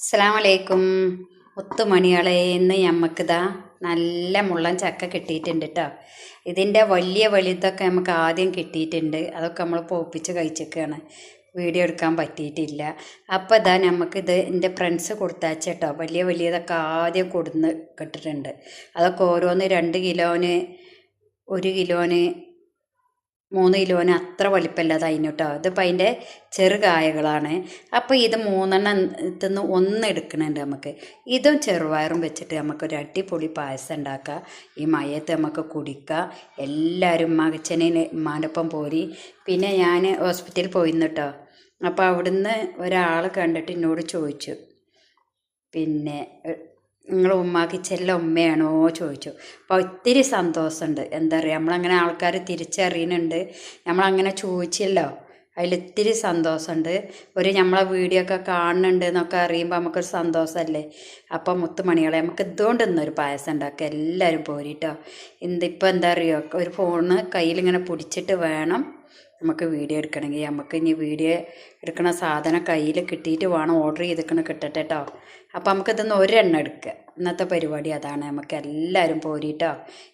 അസ്സലാമലൈക്കും. മുത്തുമണികളെ, ഇന്ന് ഞമ്മക്കിതാ നല്ല മുള്ളൻ ചക്ക കിട്ടിയിട്ടുണ്ട് കേട്ടോ. ഇതിൻ്റെ വലിയ വലുതൊക്കെ നമുക്ക് ആദ്യം കിട്ടിയിട്ടുണ്ട്. അതൊക്കെ നമ്മൾ പോപ്പിച്ച് കഴിച്ചൊക്കെയാണ്, വീഡിയോ എടുക്കാൻ പറ്റിയിട്ടില്ല. അപ്പോൾ ഇതാ നമുക്കിത് എൻ്റെ ഫ്രണ്ട്സ് കൊടുത്തയച്ചേട്ടോ. വലിയ വലിയതൊക്കെ ആദ്യം കൊടുന്ന് കിട്ടിയിട്ടുണ്ട്. അതൊക്കെ ഓരോന്ന് 2 കിലോന് 1 കിലോന് 3 കിലോന് അത്ര വലിപ്പമില്ലാതെ അതിന് കേട്ടോ. ഇതിപ്പോൾ അതിൻ്റെ ചെറുകായകളാണ്. അപ്പോൾ ഇത് 3 ഇതിന്ന് 1 എടുക്കുന്നുണ്ട് നമുക്ക്. ഇതും ചെറുപയറും വെച്ചിട്ട് നമുക്കൊരു അടിപൊളി പായസം ഉണ്ടാക്കാം. ഈ മയത്ത് നമുക്ക് കുടിക്കാം. എല്ലാവരും മകച്ചനെ ഉമ്മാൻ്റെ ഒപ്പം പോരി. പിന്നെ ഞാൻ ഹോസ്പിറ്റലിൽ പോയിന്ന് കേട്ടോ. അപ്പോൾ അവിടുന്ന് ഒരാൾ കണ്ടിട്ട് എന്നോട് ചോദിച്ചു, പിന്നെ നിങ്ങൾ ഉമ്മാക്ക് ചെല്ല ഉമ്മയാണോ ചോദിച്ചു. അപ്പോൾ ഒത്തിരി സന്തോഷമുണ്ട്. എന്താ പറയുക, നമ്മളങ്ങനെ ആൾക്കാർ തിരിച്ചറിയുന്നുണ്ട്, നമ്മളങ്ങനെ ചോദിച്ചല്ലോ, അതിലൊത്തിരി സന്തോഷമുണ്ട്. നമ്മളെ വീഡിയോ ഒക്കെ കാണുന്നുണ്ട് എന്നൊക്കെ അറിയുമ്പോൾ നമുക്കൊരു സന്തോഷമല്ലേ. അപ്പോൾ മുത്തുമണികളെ, നമുക്ക് ഇതുകൊണ്ട് ഇന്നൊരു പായസം ഉണ്ടാക്കുക. എല്ലാവരും പോരിട്ടോ. ഇതിപ്പോൾ എന്താ പറയുക, ഒരു ഫോണ് കയ്യിലിങ്ങനെ പിടിച്ചിട്ട് വേണം നമുക്ക് വീഡിയോ എടുക്കണമെങ്കിൽ. നമുക്ക് ഇനി വീഡിയോ എടുക്കണ സാധനം കയ്യിൽ കിട്ടിയിട്ട് വേണം ഓർഡർ ചെയ്തിരിക്കണം, കിട്ടട്ടെ കേട്ടോ. അപ്പോൾ നമുക്കിതൊന്ന് ഒരെണ്ണം എടുക്കുക. ഇന്നത്തെ പരിപാടി അതാണ്. നമുക്ക് എല്ലാവരും പോരിട്ടോ.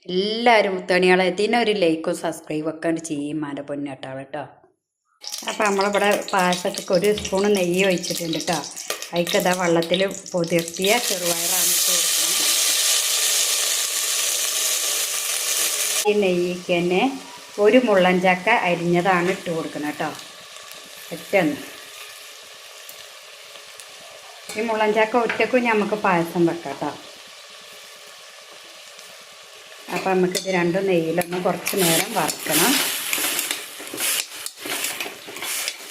എല്ലാവരും മുത്തണികളെ ഇതിനൊരു ലൈക്കും സബ്സ്ക്രൈബും ഒക്കെ ചെയ്യും മാൻ്റെ പൊന്നേട്ടാൾ കേട്ടോ. അപ്പോൾ നമ്മളിവിടെ പായസത്തേക്ക് 1 സ്പൂൺ നെയ്യ് ഒഴിച്ചിട്ടുണ്ട് കേട്ടോ. അതിക്കതാ വെള്ളത്തിൽ പൊതിർത്തിയ ചെറുപയറാണ് ഇട്ട് കൊടുക്കുന്നത്. ഈ നെയ്യ്ക്ക് തന്നെ 1 മുള്ളൻ ചക്ക അരിഞ്ഞതാണ് ഇട്ട് കൊടുക്കുന്നത് കേട്ടോ. ഒറ്റന്ന് ഈ മുള്ളൻ ചക്ക ഒറ്റക്കും നമുക്ക് പായസം വെക്കാം കേട്ടോ. അപ്പം നമുക്കിത് രണ്ടും നെയ്യിലൊന്ന് കുറച്ച് നേരം വറുക്കണം.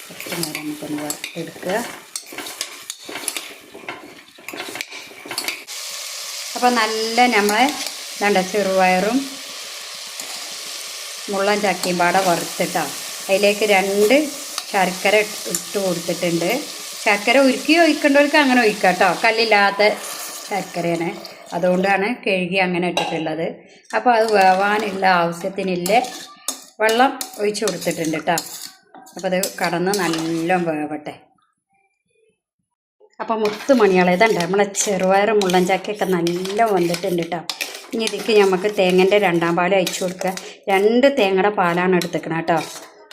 കുറച്ച് നേരം നമുക്കൊന്ന് വറുത്തെടുക്കുക. അപ്പോൾ നല്ല നമ്മളെ ചെറുപയറും മുള്ളൻ ചക്കയും പാടെ വറുത്തിട്ടോ. അതിലേക്ക് 2 ശർക്കര ഇട്ട് കൊടുത്തിട്ടുണ്ട്. ശർക്കര ഉരുക്കി ഒഴിക്കേണ്ടവർക്ക് അങ്ങനെ ഒഴിക്കാം കേട്ടോ. കല്ലില്ലാത്ത ശർക്കരയാണ്, അതുകൊണ്ടാണ് കഴുകി അങ്ങനെ ഇട്ടിട്ടുള്ളത്. അപ്പോൾ അത് വേവാനുള്ള ആവശ്യത്തിനില്ല വെള്ളം ഒഴിച്ച് കൊടുത്തിട്ടുണ്ട് കേട്ടോ. അപ്പോൾ അത് കടന്ന് നല്ല വേവട്ടെ. അപ്പോൾ മുത്തുമണികളെ, ഇതുണ്ട് നമ്മളെ ചെറുപയറും മുള്ളൻ ചക്കയൊക്കെ നല്ല വന്നിട്ടുണ്ട് കേട്ടോ. ഇനി ഇതിക്ക് നമുക്ക് തേങ്ങൻ്റെ 2ാം പാൽ അയച്ചു കൊടുക്കുക. 2 തേങ്ങയുടെ പാലാണ് എടുത്തേക്കണം കേട്ടോ.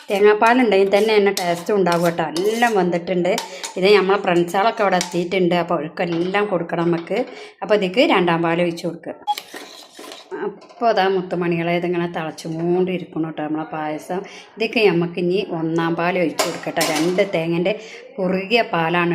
തേങ്ങാപ്പാലുണ്ടെങ്കിൽ തന്നെ എന്നെ ടേസ്റ്റും ഉണ്ടാകും കേട്ടോ. എല്ലാം വന്നിട്ടുണ്ട്. ഇത് നമ്മളെ ഫ്രണ്ട്സുകളൊക്കെ അവിടെ എത്തിയിട്ടുണ്ട്. അപ്പോൾ അവർക്കെല്ലാം കൊടുക്കണം നമുക്ക്. അപ്പോൾ ഇതിക്ക് 2ാം പാൽ ഒഴിച്ച് കൊടുക്കുക. അപ്പോൾ അതാ മുത്തുമണികളെ, ഇതിങ്ങനെ തിളച്ചുകൊണ്ടിരിക്കണം കേട്ടോ നമ്മളെ പായസം. ഇതിക്ക് നമുക്ക് ഇനി 1ാം പാൽ ഒഴിച്ച് കൊടുക്കട്ടെ. 2 തേങ്ങൻ്റെ കുറുകിയ പാലാണ്